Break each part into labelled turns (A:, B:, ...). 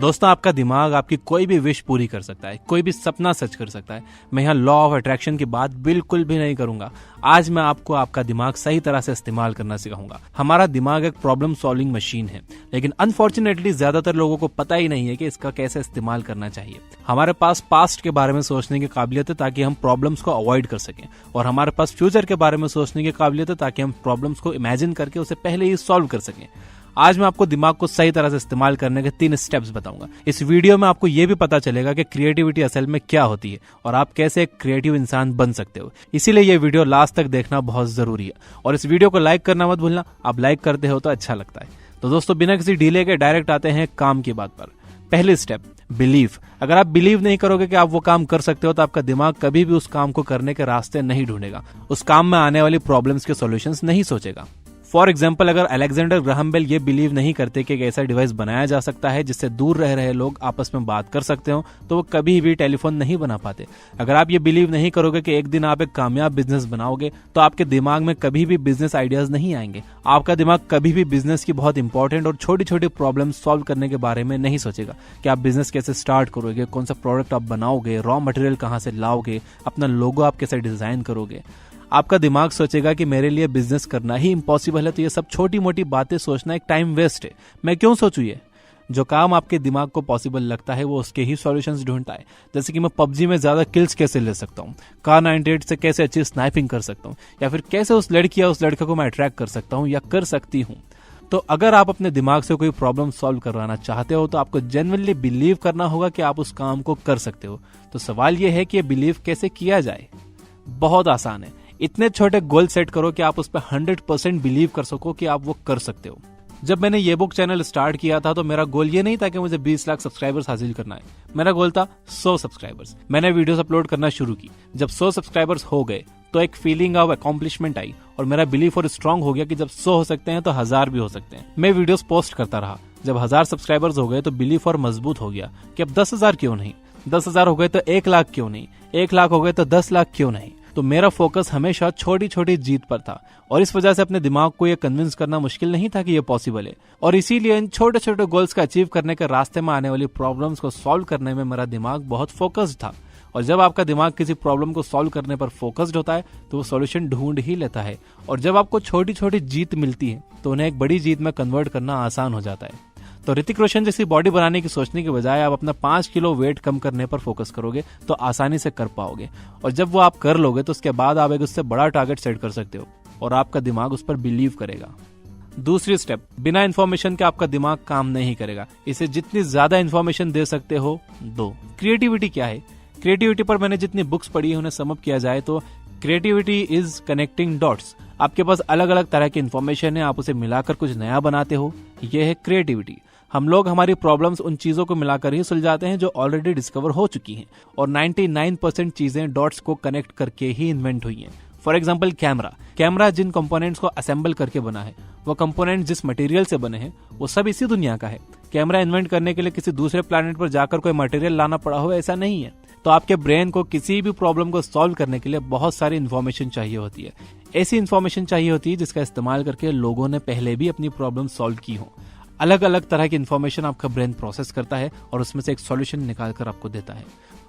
A: दोस्तों, आपका दिमाग आपकी कोई भी विश पूरी कर सकता है, कोई भी सपना सच कर सकता है। मैं यहाँ लॉ ऑफ अट्रैक्शन की बात बिल्कुल भी नहीं करूंगा। आज मैं आपको आपका दिमाग सही तरह से इस्तेमाल करना सिखाऊंगा। हमारा दिमाग एक प्रॉब्लम सॉल्विंग मशीन है, लेकिन अनफॉर्चुनेटली ज्यादातर लोगों को पता ही नहीं है कि इसका कैसे इस्तेमाल करना चाहिए। हमारे पास पास्ट के बारे में सोचने की काबिलियत है ताकि हम प्रॉब्लम्स को अवॉइड कर सकें, और हमारे पास फ्यूचर के बारे में सोचने की काबिलियत है ताकि हम प्रॉब्लम्स को इमेजिन करके उसे पहले ही सॉल्व कर सकें। आज मैं आपको दिमाग को सही तरह से इस्तेमाल करने के 3 स्टेप्स बताऊंगा। इस वीडियो में आपको यह भी पता चलेगा कि क्रिएटिविटी असल में क्या होती है और आप कैसे एक क्रिएटिव इंसान बन सकते हो। इसीलिए यह वीडियो लास्ट तक देखना बहुत जरूरी है, और इस वीडियो को लाइक करना मत भूलना। आप लाइक करते हो तो अच्छा लगता है। तो दोस्तों, बिना किसी डिले के डायरेक्ट आते हैं काम की बात पर। पहली स्टेप, बिलीव। अगर आप बिलीव नहीं करोगे कि आप वो काम कर सकते हो तो आपका दिमाग कभी भी उस काम को करने के रास्ते नहीं ढूंढेगा, उस काम में आने वाली प्रॉब्लम्स के सॉल्यूशंस नहीं सोचेगा। फॉर एग्जाम्पल, अगर अलेक्जेंडर ग्राहम बेल ये बिलीव नहीं करते कि एक ऐसा डिवाइस बनाया जा सकता है जिससे दूर रह रहे लोग आपस में बात कर सकते हो, तो वो कभी भी टेलीफोन नहीं बना पाते। अगर आप ये बिलीव नहीं करोगे कि एक दिन आप एक कामयाब बिजनेस बनाओगे, तो आपके दिमाग में कभी भी बिजनेस आइडियाज नहीं आएंगे। आपका दिमाग कभी भी बिजनेस की बहुत इंपॉर्टेंट और छोटी छोटी प्रॉब्लम सॉल्व करने के बारे में नहीं सोचेगा कि आप बिजनेस कैसे स्टार्ट करोगे, कौन सा प्रोडक्ट आप बनाओगे, रॉ मटेरियल कहाँ से लाओगे, अपना लोगो आप कैसे डिजाइन करोगे। आपका दिमाग सोचेगा कि मेरे लिए बिजनेस करना ही इम्पॉसिबल है, तो ये सब छोटी मोटी बातें सोचना एक टाइम वेस्ट है, मैं क्यों सोचूं ये। जो काम आपके दिमाग को पॉसिबल लगता है वो उसके ही सॉल्यूशंस ढूंढता है। जैसे कि मैं पबजी में ज्यादा किल्स कैसे ले सकता हूँ, कार 98 से कैसे अच्छी स्नाइपिंग कर सकता हूँ, या फिर कैसे उस लड़की या उस लड़के को मैं अट्रैक्ट कर सकता हूँ या कर सकती हूँ। तो अगर आप अपने दिमाग से कोई प्रॉब्लम सॉल्व करवाना चाहते हो तो आपको जेन्युइनली बिलीव करना होगा कि आप उस काम को कर सकते हो। तो सवाल यह है कि ये बिलीव कैसे किया जाए। बहुत आसान है। इतने छोटे गोल सेट करो कि आप उस पर 100% बिलीव कर सको कि आप वो कर सकते हो। जब मैंने ये बुक चैनल स्टार्ट किया था तो मेरा गोल ये नहीं था कि मुझे 20 लाख सब्सक्राइबर्स हासिल करना है। मेरा गोल था 100 सब्सक्राइबर्स। मैंने वीडियोस अपलोड करना शुरू की। जब 100 सब्सक्राइबर्स हो गए तो एक फीलिंग ऑफ अकॉम्प्लिशमेंट आई, और मेरा बिलीफ और स्ट्रांग हो गया कि जब 100 हो सकते हैं तो 1000 भी हो सकते हैं। मैं वीडियोस पोस्ट करता रहा। जब 1000 सब्सक्राइबर्स हो गए तो बिलीफ और मजबूत हो गया कि अब 10,000 क्यों नहीं, 10,000 हो गए तो 1 लाख क्यों नहीं, 1 लाख हो गए तो 10 लाख क्यों नहीं। तो मेरा फोकस हमेशा छोटी छोटी जीत पर था, और इस वजह से अपने दिमाग को यह कन्विंस करना मुश्किल नहीं था कि यह पॉसिबल है। और इसीलिए इन छोटे छोटे गोल्स का अचीव करने के रास्ते में आने वाली प्रॉब्लम्स को सॉल्व करने में मेरा दिमाग बहुत फोकस्ड था। और जब आपका दिमाग किसी प्रॉब्लम को सॉल्व करने पर फोकस्ड होता है तो वो सॉल्यूशन ढूंढ ही लेता है। और जब आपको छोटी छोटी जीत मिलती है तो उन्हें एक बड़ी जीत में कन्वर्ट करना आसान हो जाता है। तो ऋतिक रोशन जैसी बॉडी बनाने की सोचने के बजाय आप अपना 5 किलो वेट कम करने पर फोकस करोगे तो आसानी से कर पाओगे। और जब वो आप कर लोगे तो उसके बाद आप एक उससे बड़ा टारगेट सेट कर सकते हो, और आपका दिमाग उस पर बिलीव करेगा। दूसरी स्टेप, बिना इन्फॉर्मेशन के आपका दिमाग काम नहीं करेगा। इसे जितनी ज्यादा इन्फॉर्मेशन दे सकते हो दो। क्रिएटिविटी क्या है? क्रिएटिविटी पर मैंने जितनी बुक्स पढ़ी है उन्हें समअप किया जाए तो क्रिएटिविटी इज कनेक्टिंग डॉट्स। आपके पास अलग अलग तरह की इन्फॉर्मेशन है, आप उसे मिलाकर कुछ नया बनाते हो, यह है क्रिएटिविटी। हम लोग हमारी प्रॉब्लम्स उन चीजों को मिलाकर ही सुलझाते हैं जो ऑलरेडी डिस्कवर हो चुकी हैं, और 99% चीजें डॉट्स को कनेक्ट करके ही इन्वेंट हुई हैं। फॉर एग्जाम्पल, कैमरा जिन कंपोनेंट्स को असेंबल करके बना है, वो कंपोनेंट जिस मटेरियल से बने हैं वो सब इसी दुनिया का है। कैमरा इन्वेंट करने के लिए किसी दूसरे प्लैनेट पर जाकर कोई मटेरियल लाना पड़ा हो, ऐसा नहीं है। तो आपके ब्रेन को किसी भी प्रॉब्लम को सॉल्व करने के लिए बहुत सारी इन्फॉर्मेशन चाहिए होती है। ऐसी इन्फॉर्मेशन चाहिए होती है जिसका इस्तेमाल करके लोगों ने पहले भी अपनी प्रॉब्लम सॉल्व की हो। अलग अलग तरह की इन्फॉर्मेशन आपका ब्रेन प्रोसेस करता है और उसमें से एक सॉल्यूशन निकाल कर आपको देता है।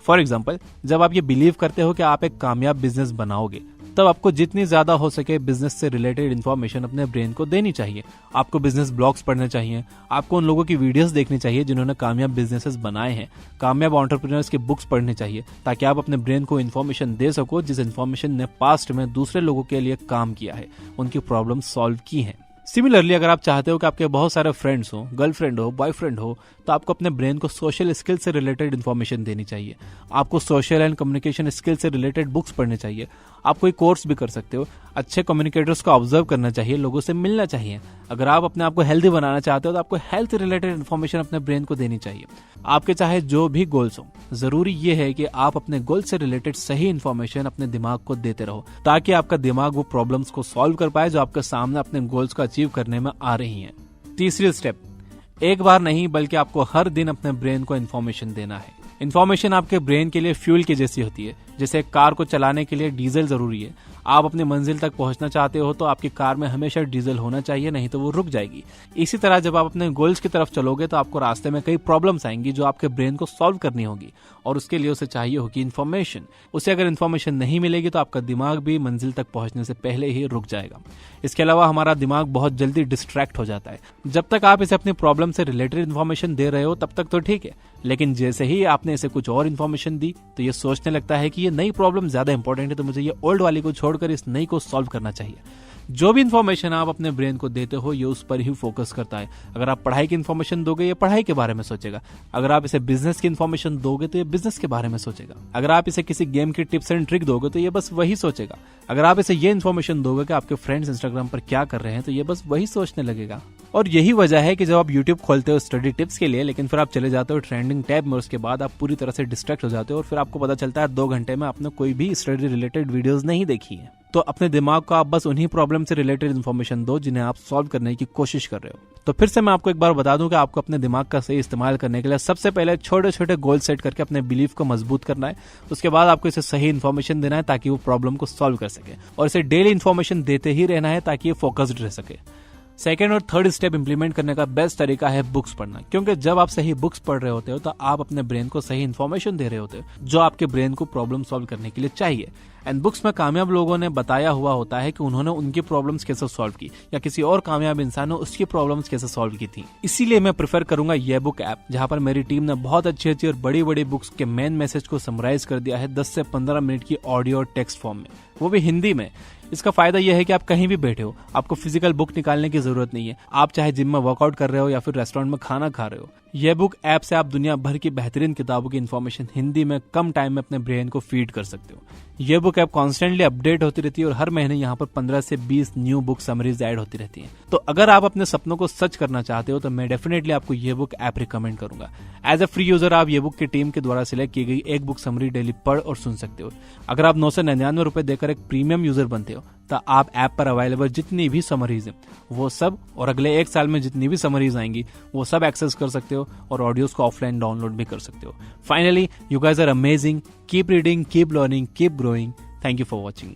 A: फॉर एग्जाम्पल, जब आप ये बिलीव करते हो कि आप एक कामयाब बिजनेस बनाओगे, तब आपको जितनी ज्यादा हो सके बिजनेस से रिलेटेड इन्फॉर्मेशन अपने ब्रेन को देनी चाहिए। आपको बिजनेस ब्लॉग्स पढ़ने चाहिए, आपको उन लोगों की वीडियोस देखनी चाहिए जिन्होंने कामयाब बिजनेसेस बनाए हैं, कामयाब एंटरप्रेन्योर्स की बुक्स पढ़नी चाहिए, ताकि आप अपने ब्रेन को इन्फॉर्मेशन दे सको जिस इन्फॉर्मेशन ने पास्ट में दूसरे लोगों के लिए काम किया है, उनकी प्रॉब्लम सॉल्व की है। सिमिलरली, अगर आप चाहते हो कि आपके बहुत सारे फ्रेंड्स हो, गर्लफ्रेंड हो, बॉयफ्रेंड हो, तो आपको अपने ब्रेन को सोशल स्किल से रिलेटेड इन्फॉर्मेशन देनी चाहिए। आपको सोशल एंड कम्युनिकेशन स्किल से रिलेटेड बुक्स पढ़ने चाहिए। आप कोई कोर्स भी कर सकते हो। अच्छे कम्युनिकेटर्स को ऑब्जर्व करना चाहिए, लोगों से मिलना चाहिए। अगर आप अपने आप को हेल्दी बनाना चाहते हो तो आपको हेल्थ रिलेटेड इन्फॉर्मेशन अपने ब्रेन को देनी चाहिए। आपके चाहे जो भी गोल्स हो, जरूरी ये है कि आप अपने गोल से रिलेटेड सही इन्फॉर्मेशन अपने दिमाग को देते रहो, ताकि आपका दिमाग वो प्रॉब्लम्स को सॉल्व कर पाए जो आपके सामने अपने गोल्स को अचीव करने में आ रही हैं। तीसरी स्टेप, एक बार नहीं बल्कि आपको हर दिन अपने ब्रेन को इन्फॉर्मेशन देना है। इन्फॉर्मेशन आपके ब्रेन के लिए फ्यूल की जैसी होती है। जैसे कार को चलाने के लिए डीजल जरूरी है, आप अपनी मंजिल तक पहुंचना चाहते हो तो आपकी कार में हमेशा डीजल होना चाहिए, नहीं तो वो रुक जाएगी। इसी तरह जब आप अपने गोल्स की तरफ चलोगे तो आपको रास्ते में कई प्रॉब्लम्स आएंगी जो आपके ब्रेन को सॉल्व करनी होगी, और उसके लिए उसे चाहिए होगी इन्फॉर्मेशन। उसे अगर इन्फॉर्मेशन नहीं मिलेगी तो आपका दिमाग भी मंजिल तक पहुंचने से पहले ही रुक जाएगा। इसके अलावा हमारा दिमाग बहुत जल्दी डिस्ट्रैक्ट हो जाता है। जब तक आप इसे अपनी प्रॉब्लम से रिलेटेड इन्फॉर्मेशन दे रहे हो तब तक तो ठीक है, लेकिन जैसे ही आपने इसे कुछ और इन्फॉर्मेशन दी तो ये सोचने लगता है कि ये नई प्रॉब्लम ज्यादा इंपॉर्टेंट है, तो मुझे ये ओल्ड वाली को छोड़कर इस नई को सॉल्व करना चाहिए। जो भी इन्फॉर्मेशन आप अपने ब्रेन को देते हो ये उस पर ही फोकस करता है। अगर आप पढ़ाई की इन्फॉर्मेशन दोगे ये पढ़ाई के बारे में सोचेगा, अगर आप इसे बिजनेस की इन्फॉर्मेशन दोगे तो ये बिजनेस के बारे में सोचेगा, अगर आप इसे किसी गेम की टिप्स एंड ट्रिक दोगे तो ये बस वही सोचेगा, अगर आप इसे ये इन्फॉर्मेशन दोगे कि आपके फ्रेंड्स इंस्टाग्राम पर क्या कर रहे हैं तो ये बस वही सोचने लगेगा। और यही वजह है कि जब आप यूट्यूब खोलते हो स्टडी टिप्स के लिए, लेकिन फिर आप चले जाते हो ट्रेंडिंग टैब में, उसके बाद आप पूरी तरह से डिस्ट्रैक्ट हो जाते हो और फिर आपको पता चलता है 2 घंटे में आपने कोई भी स्टडी रिलेटेड वीडियोस नहीं देखी है। तो अपने दिमाग को आप बस उन्हीं प्रॉब्लम से रिलेटेड इन्फॉर्मेशन दो जिन्हें आप सॉल्व करने की कोशिश कर रहे हो। तो फिर से मैं आपको एक बार बता दूं कि आपको अपने दिमाग का सही इस्तेमाल करने के लिए सबसे पहले छोटे छोटे गोल सेट करके अपने बिलीफ को मजबूत करना है। उसके बाद आपको इसे सही इन्फॉर्मेशन देना है ताकि वो प्रॉब्लम को सॉल्व कर सके, और इसे डेली इन्फॉर्मेशन देते ही रहना है ताकि ये फोकस्ड रह सके। सेकेंड और थर्ड स्टेप इंप्लीमेंट करने का बेस्ट तरीका है बुक्स पढ़ना, क्योंकि जब आप सही बुक्स पढ़ रहे होते हो तो आप अपने ब्रेन को सही इन्फॉर्मेशन दे रहे होते हो जो आपके ब्रेन को प्रॉब्लम सॉल्व करने के लिए चाहिए। एंड बुक्स में कामयाब लोगों ने बताया हुआ होता है कि उन्होंने उनकी प्रॉब्लम्स कैसे सॉल्व की, या किसी और कामयाब इंसान ने उसकी प्रॉब्लम्स कैसे सॉल्व की थी। इसीलिए मैं प्रेफर करूंगा ये बुक ऐप, जहां पर मेरी टीम ने बहुत अच्छी अच्छी और बड़ी बड़ी बुक्स के मेन मैसेज को समराइज कर दिया है 10 से 15 मिनट की ऑडियो और टेक्स्ट फॉर्म में, वो भी हिंदी में। इसका फायदा यह है कि आप कहीं भी बैठे हो, आपको फिजिकल बुक निकालने की जरूरत नहीं है। आप चाहे जिम में वर्कआउट कर रहे हो या फिर रेस्टोरेंट में खाना खा रहे हो, यह बुक ऐप से आप दुनिया भर की बेहतरीन किताबों की इन्फॉर्मेशन हिंदी में कम टाइम में अपने ब्रेन को फीड कर सकते हो। यह बुक ऐप कॉन्स्टेंटली अपडेट होती रहती है और हर महीने यहाँ पर 15 से 20 न्यू बुक समरीज ऐड होती रहती हैं। तो अगर आप अपने सपनों को सच करना चाहते हो तो मैं डेफिनेटली आपको यह बुक ऐप रिकमेंड करूंगा। एज अ फ्री यूजर आप ये बुक की टीम के द्वारा सिलेक्ट की गई एक बुक समरी डेली पढ़ और सुन सकते हो। अगर आप 999 रुपए देकर एक प्रीमियम यूजर बनते हो तो आप ऐप पर अवेलेबल जितनी भी समरीज हैं वो सब, और अगले 1 साल में जितनी भी समरीज आएंगी वो सब एक्सेस कर सकते हो और ऑडियोज को ऑफलाइन डाउनलोड भी कर सकते हो। Finally, you guys are amazing, keep reading, keep learning, keep growing. Thank you for watching.